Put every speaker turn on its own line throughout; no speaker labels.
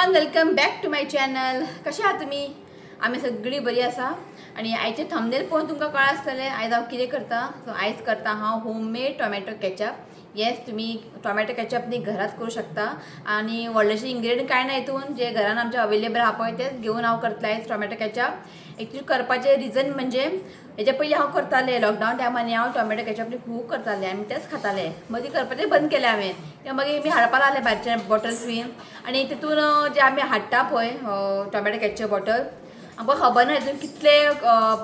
Everyone welcome back to my channel. कशा आहात तुम्ही? आम्ही सगळी बरी आसा. आणि आयचे थंबनेल पळोवन तुमकां कळ्ळा आसतलें आयज हांव कितें करता. सो आयज करता हांव होममेड टोमॅटो केचप. येस, तुम्ही टोमॅटो केचप न्ही घरात करू शकता आणि व्हडलेशे इंग्रेडियंट कांय ना हितून जे घरान आमच्या अवेलेबल आहा पळय तेच घेवन हांव करतलें आयज टोमॅटो केचप. एक्चुअली करपाचें रिजन म्हणजे हेच्या पयलीं हांव करतालें लॉकडावन टायमांनी हांव टोमॅटो केचप खूब करतालें. आमी तेच खाताले. मदीं करपाचें बंद केलें हांवें. तें मागीर मी हाडपा लागलें भायरचे बॉटल्स बीन आनी तितून जे आमी हाडटा पळय टोमॅटो केचप बॉटल आमकां खबर ना हितून कितले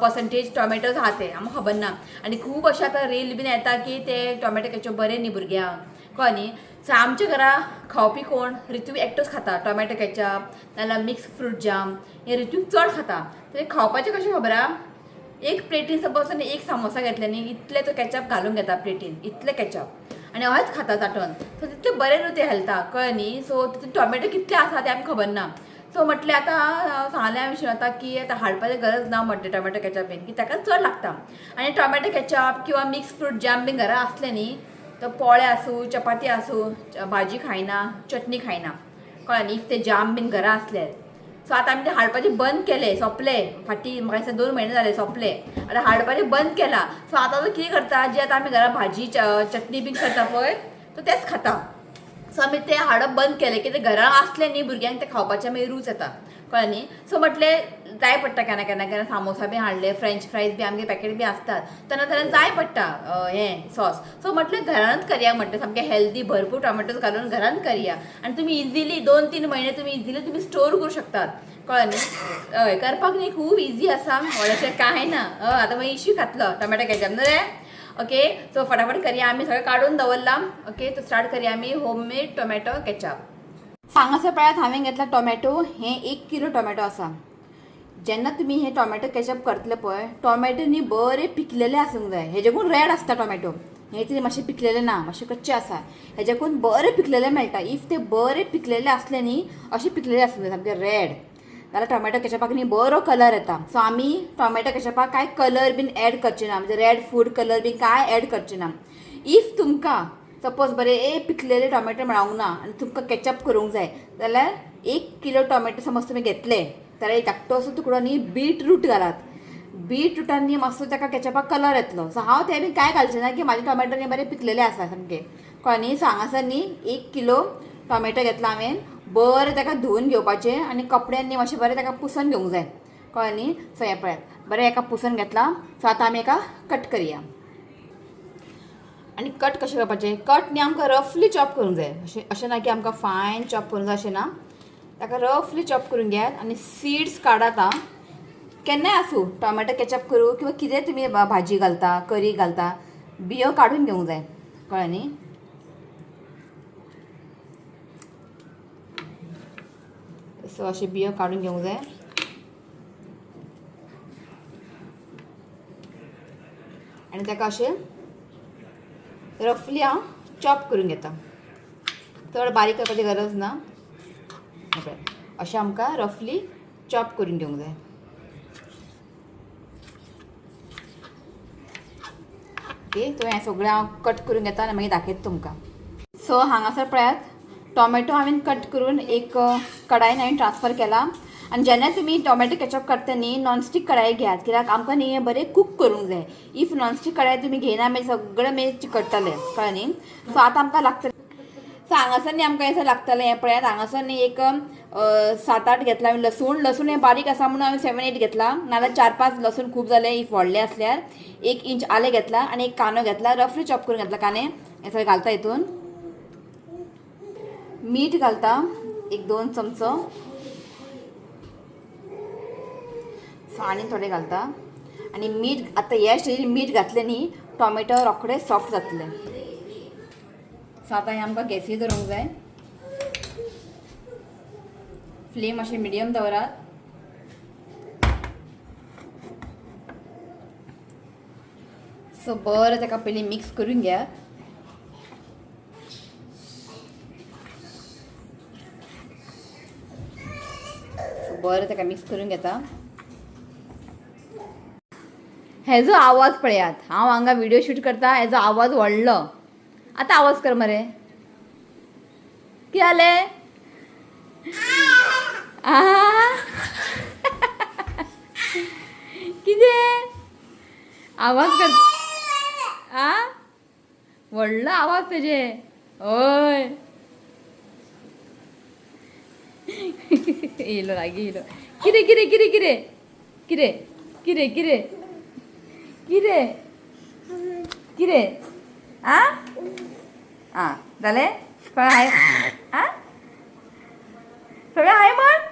पर्संटेज टोमॅटोज आहा ते आमकां खबर ना. आनी खूब अशें आतां रील बीन येता की ते टोमॅटो केचप बरें न्ही भुरग्यांक कळ्ळें न्ही. सो आमच्या घरा खावपी कोण ऋतू एकटोच खाता टोमॅटो केचप नाल्यार मिक्स फ्रूट जाम हे ऋतू चड खाता. तर खावपाचें कशें खबर आहा, एक प्लेटीन सपोज एक सामोसा घेतले न्ही इतले तो केचप घालून घेता प्लेटीन इतले केचप आनी हयच खाता चाटोन. सो तितले बरें न्हू ते हेल्थाक कळ्ळें न्ही. सो तितून टोमॅटो कितले आसा ते आमकां खबर ना. सो म्हटलें आतां सांगलें हांवें विशयन आतां की आतां हाडपाची गरज ना म्हटलें टोमॅटो केचप बीन की ताका चड लागता. आनी टोमॅटो केचप किंवा मिक्स फ्रूट जॅम बीन घरा आसलें न्ही तर पोळे आसूं चपाती आसूं भाजी खायना चटणी खायना कळ्ळें न्ही. इफ ते जाम बीन घरा आसले सो आतां आमी ते हाडपाचें बंद केलें सोंपलें. फाटीं म्हाका दिसता 2 म्हयने जाले सोंपलें. आतां हाडपाचें बंद केलां. सो आतां तो कितें करता जी आतां आमी घरा भाजी चटणी बीन करता पळय तो तेच खाता. सो आमी ते हाडप बंद केलें कितें घरा आसलें न्ही भुरग्यांक ते खावपाचें मागीर रूच येता कळ्ळें न्ही. सो म्हटलें जाय पडटा केन्ना केन्ना सामोसा बी हाडले फ्रेंच फ्रायज बी आमगे पॅकेट बी आसतात तेन्ना जाय पडटा हें सॉस. सो म्हटलें घरानूच करया म्हटलें सामकें हेल्दी भरपूर टोमॅटोज घालून घरान करया आनी तुमी इजिली 2-3 म्हयने तुमी इजिली तुमी स्टोर करूं शकतात कळ्ळें न्ही. हय करपाक न्ही खूब इजी आसा व्हडलेशें कांय ना. आतां मागीर इश्यू खातलो टोमॅटो केचप न्हू रे. ओके, सो फटाफट करया. आमी सगळें काडून दवरलां. ओके, तो स्टार्ट करया आमी होममेड टोमॅटो केचप. हांगासर पळयात हांवें घेतला टोमॅटो. हे 1 किलो टोमॅटो आसा. जेन्ना तुमी हे टोमॅटो केचप करतले पळय टोमॅटो न्ही बरे पिकलेले आसूंक जाय. हेजेकून रेड आसता टोमॅटो. हे तरी मातशे पिकलेले ना मातशे कच्चे आसा. हेजेकून बरे पिकलेले मेळटा. इफ ते बरे पिकलेले आसले न्ही अशे पिकलेले आसूंक जाय सामके रेड जाल्यार टोमॅटो केचपाक न्ही बरो कलर येता. सो आमी टोमॅटो केचपाक कांय कलर बीन एड करचे ना म्हणजे रेड फूड कलर बीन कांय एड करचे ना. इफ तुमकां सपोज बरे पिकलेले टोमॅटो मेळोंक ना आनी तुमकां केचप करूंक जाय जाल्यार 1 किलो टोमॅटो समज तुमी घेतले जाल्यार एक धाकटोसो तुकडो न्ही बीटरूट घालात. बीटरूटान न्ही मातसो ताका केचपाक कलर येतलो. सो हांव ते बीन कांय घालचें ना की म्हाजे टोमॅटो न्ही बरे पिकलेले आसा सामके कळ्ळें न्ही. सो हांगासर न्ही 1 किलो टोमॅटो घेतला हांवें. बरें ताका धुवन घेवपाचें आनी कपड्यान न्ही मातशें बरें ताका पुसून घेवंक जाय कळ्ळें न्ही. सो हें पळयात बरें एका पुसून घेतला. सो आतां आमी एका कट करया. आनी कट कशें करपाचें कट न्ही आमकां रफली चॉप करूंक जाय. अशें ना की आमकां फायन चॉप करूंक जाय अशें ना. ताका रफली चॉप करून घेयात आनी सीड्स काडात. केन्नाय आसूं टोमॅटो केचप करूं किंवा कितें तुमी भाजी घालता करी घालता बियो काडून घेवंक जाय कळ्ळें न्ही. सो अशे बियो काडून घेवंक जाय. आनी ताका अशें रफली हांव चॉप करून घेता. चड बारीक करपाची गरज ना. अशें आमकां रफली चॉप करून घेवंक जाय. ओके, तो हें सगळें हांव कट करून घेता आनी मागीर दाखयता तुमकां. सो हांगासर पळयात टोमॅटो हांवें कट करून एक कडायन हांवें ट्रान्सफर केला. आनी जेन्ना तुमी टोमॅटो केचप करता न्ही नॉनस्टीक कडाई घेयात कित्याक आमकां न्ही हें बरें कूक करूंक जाय. इफ नॉनस्टीक कडाई तुमी घेयना मागीर सगळें मागीर चिकटतलें कळ्ळें न्ही. सो आतां आमकां लागतलें. सो हांगासर न्ही आमकां हें लागतलें हें पळयात हांगासर न्ही एक 7-8 घेतला हांवें लसूण हें बारीक आसा म्हणून हांवें 7-8 घेतला नाल्यार 4-5 लसूण खूब जाले इफ व्हडले आसल्यार. 1 इंच आलें घेतला आनी एक कांदो घेतला रफली चॉप करून घेतला कांदे. हें सगळें घालता हितून. मीठ घालता 1-2 चमचो. आनी थोडें घालता आनी मीठ आतां ह्या स्टेजीर मीठ घातलें न्ही टोमॅटो रोखडे सॉफ्ट जातले. सो आतां हें आमकां गॅसीर दवरूंक जाय. फ्लेम मातशें मिडियम दवरात. सो बरें ताका पयलीं मिक्स करून घेयात. बरें ताका मिक्स करून घेता. हेजो आवाज पळयात. हांव हांगा व्हिडिओ शूट करता हेजो आवाज व्हडलो. आतां आवाज कर मरे. कितें जालें? आ कितें आवाज कर आ व्हडलो आवाज तेजे हय येयलो लागीं येयलो कितें कितें कितें कितें कितें कितें कितें कितें कितें आं जालें कळ्ळें हाय आं सगळें हाय म्हण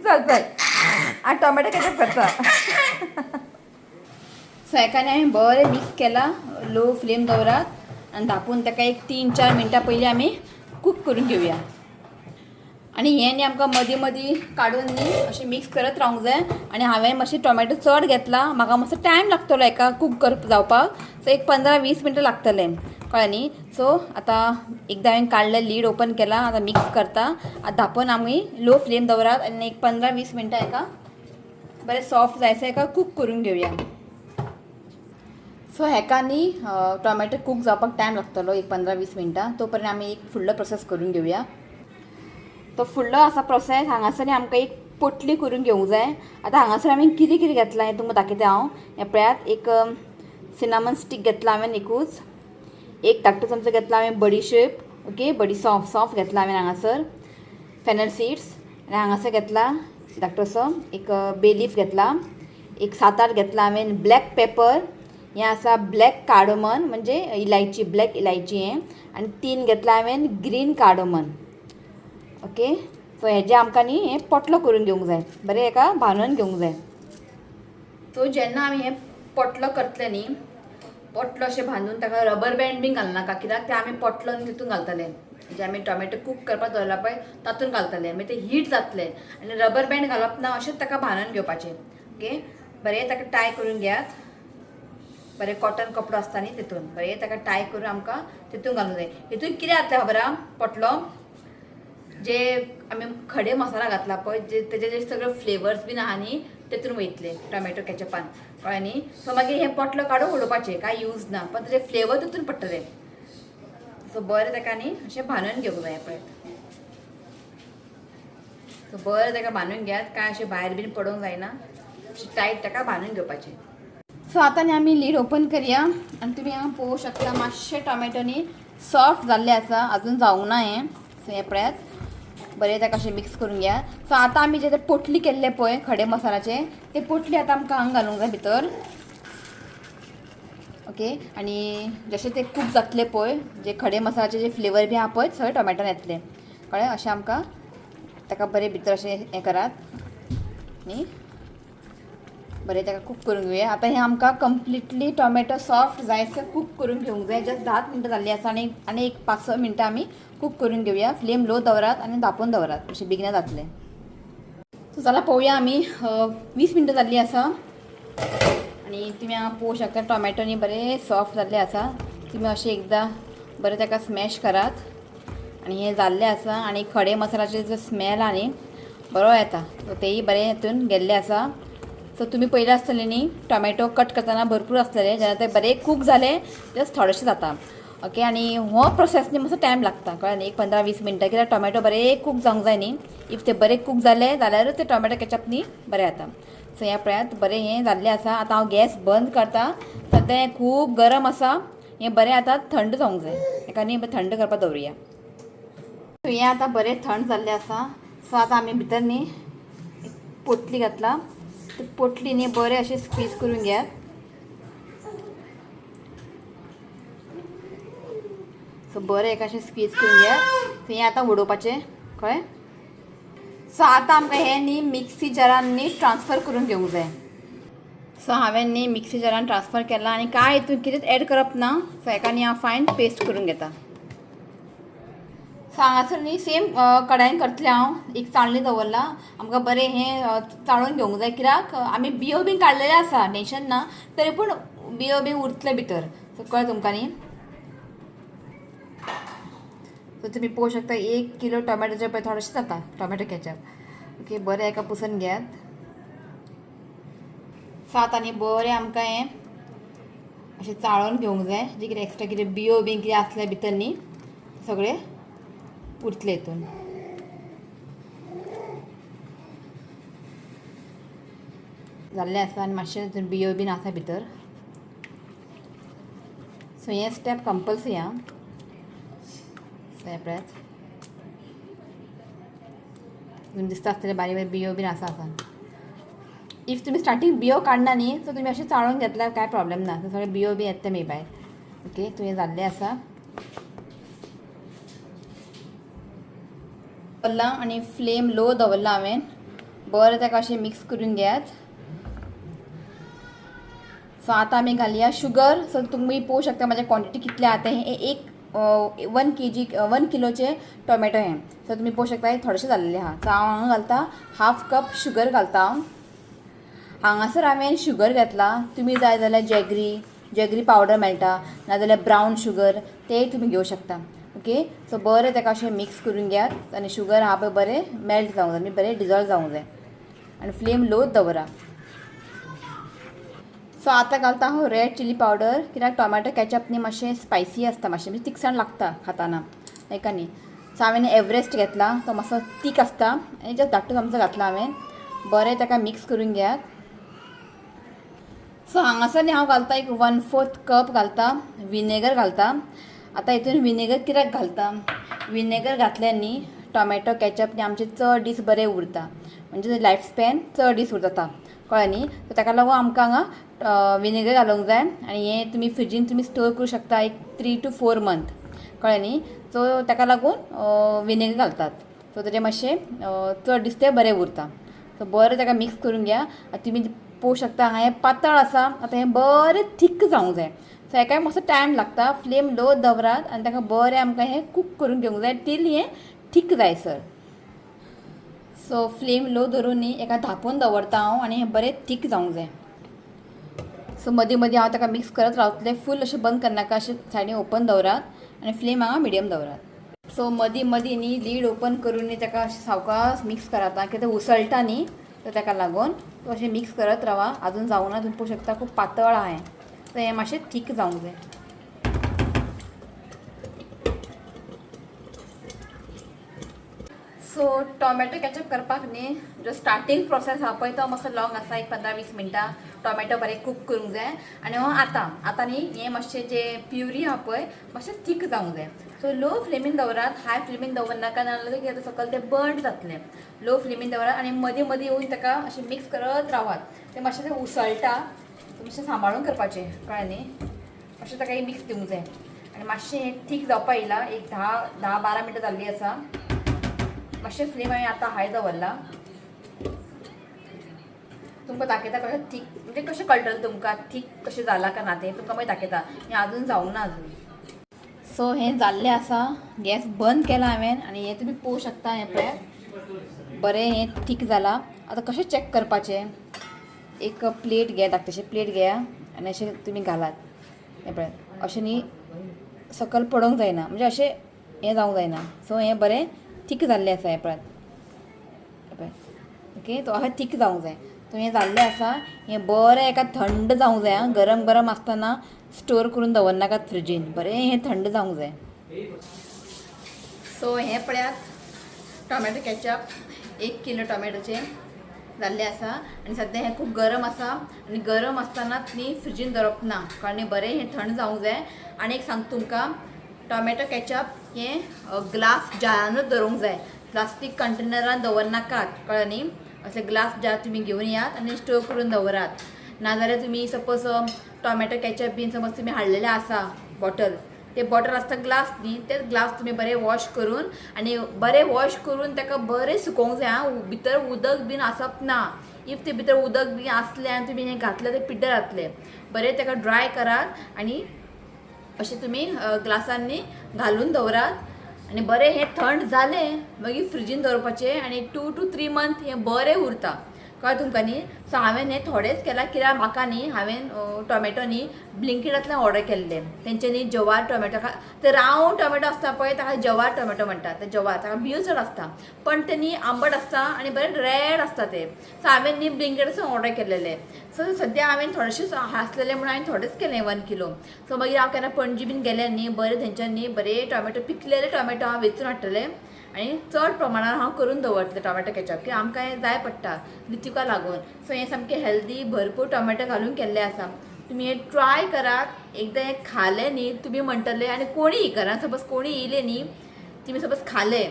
चल चल आ टोमॅटो केचप करता सो एकाने हांवें बरें मिक्स केला लो फ्लेम दवरात आनी धापून ताका एक 3-4 मिनटां पयलीं आमी कूक करून घेवया आनी हें न्ही आमकां मदीं मदीं काडून न्ही अशें मिक्स करत रावंक जाय आनी हांवें मातशें टोमॅटो चड घेतला म्हाका मातसो टायम लागतलो हेका कूक जावपाक सो एक 15-20 मिनटां लागतलें कळ्ळें न्ही सो आतां एकदां हांवें काडलें लीड ओपन केला आतां मिक्स करता आतां धापून आमी लो फ्लेम दवरात आनी एक 15-20 मिनटां हेका बरें सॉफ्ट जायसर हेका कूक करून घेवया सो हेका न्ही टोमॅटो कूक जावपाक टायम लागतलो एक 15-20 मिनटां तो पर्यंत आमी एक फुडलो प्रोसेस करून घेवया तो फुडलो आसा प्रोसेस हांगासर आमकां एक पोटली करून घेवंक जाय आतां हांगासर आमी कितें कितें घेतलां हें तुमकां दाखयता हांव हें पळयात एक सिनामन स्टीक घेतला हांवें एकूच एक धाकटो चमचो घेतला हांवें बडीशेप ओके बडी सॉफ्ट घेतला हांवें हांगासर फेनल सीड्स आनी हांगासर घेतला धाकटोसो एक बे लीफ घेतला एक 7-8 घेतला हांवें ब्लॅक पेपर हें आसा ब्लॅक कार्डमन म्हणजे इलायची ब्लॅक इलायची हें आनी 3 घेतला हांवें ग्रीन कार्डमन ओके सो हेजें आमकां न्ही हें पोटलो करून घेवंक जाय बरें हेका बांदून घेवंक जाय सो जेन्ना आमी हें पोटलो करतले न्ही पोटलो अशें बांदून ताका रबर बँड बीन घालनाका कित्याक तें आमी पोटलो तितून घालतले जे आमी टोमॅटो कूक करपाक दवरला पळय तातूंत घालतले मागीर तें हीट जातलें आनी रबर बँड घालप ना अशेंच ताका बांदून घेवपाचें ओके बरें ताका टाय करून घेयात बरें कॉटन कपडो आसता न्ही तितून बरें ताका टाय करून आमकां तितून घालूंक जाय हितून कितें जातलें खबर आहा पोटलो जे आमी खडे मसाला घातला पळय जे तेजे जे सगळे फ्लेवर्स बीन आहा न्ही तेतून वयतले टोमॅटो कॅचअपान कळ्ळें न्ही सो मागीर हें पोटलो काडून उडोवपाचें कांय यूज ना पण तेजे फ्लेवर तितून पडटले सो बरें ताका न्ही अशें बांदून घेवंक जाय पळय सो बरें ताका बांदून घेयात कांय अशें भायर बीन पडोवंक जायना अशें टायट ताका बांदून घेवपाचें सो आतां न्ही आमी लीड ओपन करया आनी तुमी हांगा पळोवंक शकता मातशे टोमॅटो न्ही सॉफ्ट जाल्ले आसा अजून जावंक ना हें सो हें पळयात बरें ताका अशें मिक्स करून घ्या सो आतां आमी जे पोटली केल्ले पळय खडे मसाल्याचे ते पोटली आतां आमकां हांगा घालूंक जाय भितर ओके आनी जशें ते कूक जातले पळय जे खडे मसाल्याचे जे फ्लेवर बी आहा पळय सगळे टोमॅटोन येतले कळ्ळें अशें आमकां ताका बरें भितर अशें हें करात न्ही बरें ताका कूक करून घेवया आतां हें आमकां कंप्लिटली टोमॅटो सॉफ्ट जायसर कूक करून घेवंक जाय जस्ट 10 मिनटां जाल्लीं आसा आनी एक 5-6 मिनटां आमी कूक करून घेवया फ्लेम लो दवरात आनी धांपून दवरात अशें बेगीन जातलें सो जाल्यार पळोवया आमी 20 मिनटां जाल्लीं आसा आनी तुमी हांगा पळोवंक शकता टोमॅटो न्ही बरें सॉफ्ट जाल्ले आसा तुमी अशें एकदां बरें ताका स्मॅश करात आनी हें जाल्लें आसा आनी खडे मसाल्याचे जो स्मेल आहा न्ही बरो येता सो तेय बरें हितून गेल्ले आसा सो तुमी पयले आसतले न्ही टोमॅटो कट करतना भरपूर आसतले जेन्ना ते बरें कूक जाले जस्ट थोडेशें जाता ओके आनी हो प्रोसेस न्ही मातसो टायम लागता कळ्ळें न्ही एक 15-20 मिनटां कित्याक टोमॅटो बरें कूक जावंक जाय न्ही इफ ते बरें कूक जाले जाल्यारूच ते टोमॅटो केचप न्ही बरें जाता सो ह्या पळयात बरें हें जाल्लें आसा आतां हांव गॅस बंद करता सद्या हें खूब गरम आसा हें बरें आतां थंड जावंक जाय हेका न्ही थंड करपाक दवरया सो हें आतां बरें थंड जाल्लें आसा सो आतां आमी भितर न्ही पोटली घातला पोटली न्ही बरें अशें स्क्वीज करून घेयात सो बरें एका अशें स्क्वीज करून घेयात सो हें आतां उडोवपाचें कळ्ळें सो आतां आमकां हें न्ही मिक्सी जारान न्ही ट्रान्सफर करून घेवंक जाय सो हांवें न्ही मिक्सी जारान ट्रान्सफर केला आनी कांय हितून कितेंच एड करप ना सो हेका न्ही हांव फायन पेस्ट करून घेता सो हांगासर न्ही सेम कडायेन करतलें हांव एक चाळणी दवरला आमकां बरें हें चाळून घेवंक जाय कित्याक आमी बियो बीन काडलेले आसा टेंशन ना तरी पूण बियो बीन उरतले भितर सो कळ्ळें तुमकां न्ही सो तुमी पळोवंक शकता 1 किलो टोमॅटोचे पळय थोडेशें जाता टोमॅटो केचप ओके बरें हेका पुसून घेयात सो आतां न्ही बरें आमकां हें अशें चाळून घेवंक जाय जे कितें एक्स्ट्रा कितें बियो बीन कितें आसले भितर न्ही सगळे उरतले हितून जाल्लें आसा आनी मातशें बियो बीन आसा भितर. सो हें स्टेप कंपल्सरी आं. सो हे पळयात तुम्ही दिसता आसतलें बारीक बारीक बियो बीन आसा. इफ तुम्ही स्टार्टींग बियो काडना न्ही सो तुम्ही अशें चाळून घेतल्यार कांय प्रॉब्लेम ना. सगळे बियो बी येता मागीर भायर. ओके तुवें जाल्लें आसा. दवरला आनी फ्लेम लो दवरला हांवें. बरें ताका अशें मिक्स करून घेयात. सो आतां आमी घालया शुगर. सो तुम्ही पळोवंक शकता म्हाजे क्वॉन्टिटी कितले आसा हें. एक 1 किलोचे टोमॅटो हें. सो तुम्ही पळोवंक शकता थोडेशें जाल्लें आहा. सो हांव हांगा घालता 1/2 कप शुगर घालता. हांगासर हांवें शुगर घेतला. तुम्ही जाय जाल्यार जॅगरी पावडर मेळटा नाजाल्यार ब्रावन शुगर तेंय तुमी घेवं शकता. ओके सो बरें ताका अशें मिक्स करून घेयात आनी शुगर आहा पळय बरें मेल्ट जावंक जाय. बरें डिजॉल्व जावंक जाय आनी फ्लेम लोच दवरा. सो आतां घालता हांव रेड चिली पावडर. कित्याक टोमॅटो कॅचअप न्ही मातशें स्पायसी आसता मातशें म्हणजे तिखसाण लागता खाताना हेका न्ही. सो हांवें एव्हरेस्ट घेतला तो मातसो तीख आसता आनी जस्ट धाकटो चमचो घातला हांवें. बरें ताका मिक्स करून घेयात. सो हांगासर न्ही हांव घालता एक 1/4 कप घालता विनेगर घालता. आतां हितून विनेगर कित्याक घालता विनेगर घातल्यार न्ही टोमॅटो कॅचअप न्ही आमचे चड दीस बरें उरता. म्हणजे लायफ स्पॅन चड दीस उरता कळ्ळें न्ही. सो ताका लागून आमकां हांगा विनेगर घालूंक जाय आनी हें तुमी फ्रिजीन तुमी स्टोर करूं शकता एक 3 to 4 मंथ कळ्ळें न्ही. सो ताका लागून विनेगर घालतात. सो तेजें मातशें चड दीस तें बरें उरता. सो बरें ताका मिक्स करून घ्या. तुमी पळोवंक शकता हांगा हें पातळ आसा. आतां हें बरें थीक जावंक जाय. सो हेका मातसो टायम लागता. फ्लेम लो दवरात आनी ताका बरें आमकां हें कूक करून घेवंक जाय टील हें थीक जाय सर. सो फ्लेम लो धरून न्ही एका धांपून दवरता हांव आनी हें बरें थीक जावंक जाय. सो मदीं मदीं हांव ताका मिक्स करत रावतलें. फूल अशें बंद करनाका अशें सायडीन ओपन दवरात आनी फ्लेम हांगा मिडियम दवरात. सो मदीं मदीं न्ही लीड ओपन करून न्ही ताका अशें सावकास मिक्स करात कित्याक तें उसळटा न्ही सो ताका लागून सो अशें मिक्स करत रावा. आजून जावं ना. तुम्ही पळोवंक शकता खूब पातळ आहा हें. सो हें मातशें थीक जावंक जाय. सो टोमॅटो कॅचअप करपाक न्ही जो स्टार्टींग प्रोसेस आहा पळय तो मातसो लॉंग आसा. एक 15-20 मिनटां टोमॅटो बरें कूक करूंक जाय आनी आतां न्ही हें मातशें जें प्युरी आहा पळय मातशें थीक जावंक जाय. सो लो फ्लेमीन दवरात. हाय फ्लेमीन दवरनाका नाजाल्यार कितें सकयल तें बर्न जातलें. लो फ्लेमीन दवरात आनी मदीं मदीं येवन ताका अशें मिक्स करत रावात. तें मातशें तें उसळटा मातशें सांबाळून करपाचें कळ्ळें न्ही. मातशें ताका मिक्स दिवंक जाय आनी मातशें हें थीक जावपा येयला. एक 10-12 मिनटां जाल्लीं आसा. मातशें फ्लेम हांवें आतां हाय दवरला. तुमकां दाखयता कशें थीक म्हणजे कशें कळटलें तुमकां थीक कशें जाला काय ना तें तुमकां मागीर दाखयता. हें आजून जावंक ना आजून. सो हें जाल्लें आसा. गॅस बंद केला हांवें आनी हें तुमी पळोवंक शकता. हें पळय बरें हें थीक जालां. आतां कशें चॅक करपाचें एक प्लेट घे धाकटेशें प्लेट घेया आनी अशें तुमी घालात. हें पळय अशें न्ही सकयल पडोवंक जायना म्हणजे अशें हें जावंक जायना. सो हें बरें थीक जाल्लें आसा. हें पळयात ओके तो अशें थीक जावंक जाय. सो हें जाल्लें आसा. हें बरें एका थंड जावंक जाय. गरम गरम आसतना स्टोर करून दवरनाकात फ्रिजीन. बरें हें थंड जावंक जाय. सो हें पळयात टोमॅटो कॅचअप 1 किलो टोमॅटोचें जाल्लें आसा आनी सद्या हें खूब गरम आसा आनी गरम आसतनाच न्ही फ्रिजीन दवरप ना कळ्ळें. बरें हें थंड जावंक जाय. आनी एक सांगता तुमकां टोमॅटो कॅचअप हें ग्लास जारानूच दवरूंक जाय. प्लास्टीक कंटेनरान दवरनाकात कळ्ळें न्ही. अशें ग्लास जार तुमी घेवन येयात आनी स्टोर करून दवरात. नाजाल्यार तुमी सपोज टोमॅटो कॅचअप बीन समज तुमी हाडलेलें आसा बॉटल ते बॉटल आसता ग्लास न्ही ते ग्लास तुमी बरें वॉश करून आनी बरें वॉश करून ताका बरें सुकोवंक जाय. भितर उदक बीन आसप ना. इफ ते भितर उदक बी आसलें आनी तुमी हें घातलें तें पिड्ड्यार जातलें. बरें ताका ड्राय करात आनी अशें तुमी ग्लासान न्ही घालून दवरात आनी बरें हें थंड जालें मागीर फ्रिजीन दवरपाचें आनी 2 to 3 मंथ हें बरें उरता कळ्ळें तुमकां न्ही. सो हांवें हें थोडेंच केलां कित्याक म्हाका न्ही हांवें टोमॅटो न्ही ब्लिंकिटांतल्यान ऑर्डर केल्ले. तेंचे न्ही जवार टोमॅटो ते रावंड टोमॅटो आसता पळय ताका जवार टोमॅटो म्हणटात. ते जवार ताका बियो चड आसता पण ते न्ही आंबट आसता आनी बरें रेड आसता ते. सो हांवें न्ही ब्लिंकिटांतल्यान ऑर्डर केल्लेले. सो सद्या हांवें थोडेशेच आसलेले म्हणून हांवें थोडेंच केलें 1 किलो. सो मागीर हांव केन्ना पणजी बीन गेलें न्ही बरें थंयच्यान न्ही बरें टोमॅटो पिकलेले टोमॅटो हांव वेचून हाडटलें आनी चड प्रमाणान हांव करून दवरतलें टोमॅटो केचप की आमकां हें जाय पडटा ऋतुका लागून. सो हें सामकें हेल्दी भरपूर टोमॅटो घालून केल्लें आसा. तुमी हें ट्राय करात. एकदां हें खालें न्ही तुमी म्हणटले आनी कोणीय घरान सपोज कोणी येयलें न्ही तुमी सपोज खालें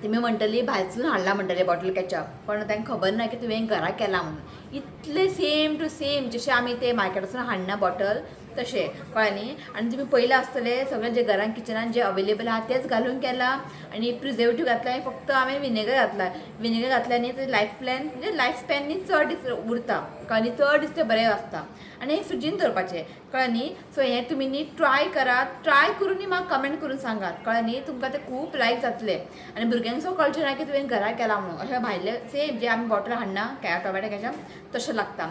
तुमी म्हणटली भायरसून हाडला म्हणटले बॉटल केचप पण तांकां खबर ना की तुवें घरा केलां म्हणून. इतलें सेम टू सेम जशें आमी ते मार्केटासून हाडना बॉटल तशें कळ्ळें न्ही. आनी तुमी पयलें आसतलें सगळें जे घरान किचनान जे अवेलेबल आहा तेच घालून केलां आनी प्रिझर्वेटीव घातला फक्त हांवें विनेगर घातला. विनेगर घातल्यानी ते लायफ प्लॅन म्हणजे लायफ स्पॅन न्ही चड दीस उरता कळ्ळें न्ही. चड दीस तें बरें आसता आनी हें फ्रिजीन दवरपाचें कळ्ळें न्ही. सो हें तुमी न्ही ट्राय करात. ट्राय करून न्ही म्हाका कमेंट करून सांगात कळ्ळें न्ही. तुमकां तें खूब लायक जातलें आनी भुरग्यांक सो कळचें ना की तुवें घरा केलां म्हणून. अशें भायले सेम जे आमी बॉटल हाडना टोमॅटो केचप तशें लागता.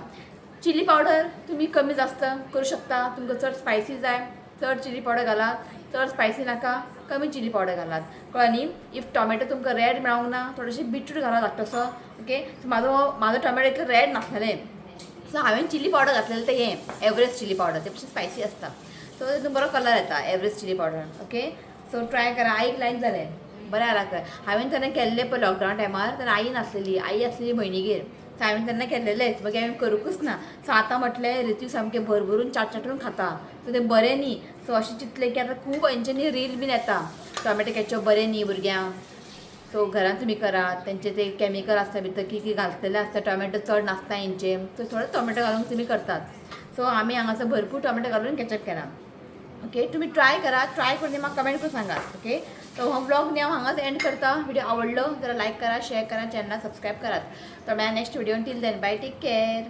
चिली पावडर तुमी कमी जास्त करूं शकता. तुमकां चड स्पायसी जाय चड चिली पावडर घालात. चड स्पायसी नाका कमी चिली पावडर घालात कळ्ळें न्ही. इफ टोमॅटो तुमकां रेड मेळोंक ना थोडेशें बीटरूट घालात धाकटोसो ओके. सो म्हाजो टोमॅटो इतलें रेड नासलेलें सो हांवें चिली पावडर घातलेलें तें हें एव्हरेस्ट चिली पावडर ते मातशें स्पायसी आसता सो तितून बरो कलर येता Everest chilli powder okay. So try करा. आईक लायक जालें बरें आला. हांवें तेन्ना केल्लें पळय लॉकडावना टायमार तेन्ना आई नासलेली आई आसलेली भयणीगेर सो हांवें तेन्ना केल्लेलेंच मागीर हांवें करूंकूच ना. सो आतां म्हटलें ऋतू सामकें भरभरून चाटून खाता सो तें बरें न्ही. सो अशें चिंतलें की आतां खूब हेंच्यांनी रील बीन येता टोमॅटो केचप बरें न्ही भुरग्यांक. सो घरान तुमी करात. तेंचे ते केमिकल आसता भितर कितें घातलेलें आसता टोमॅटो चड नासता हेंचे सो थोडे टोमॅटो घालून तुमी करतात. सो आमी हांगासर भरपूर टोमॅटो घालून केचप केला ओके. तुमी ट्राय करा. ट्राय करून म्हाका कमेंट करून सांगात ओके. तो हो ब्लॉग न्ही हांव हांगाच एंड करता. व्हिडिओ आवडलो जाल्यार लायक करा शेअर करा चॅनल सबस्क्रायब करात. तो मेळ्या next video till then bye take care.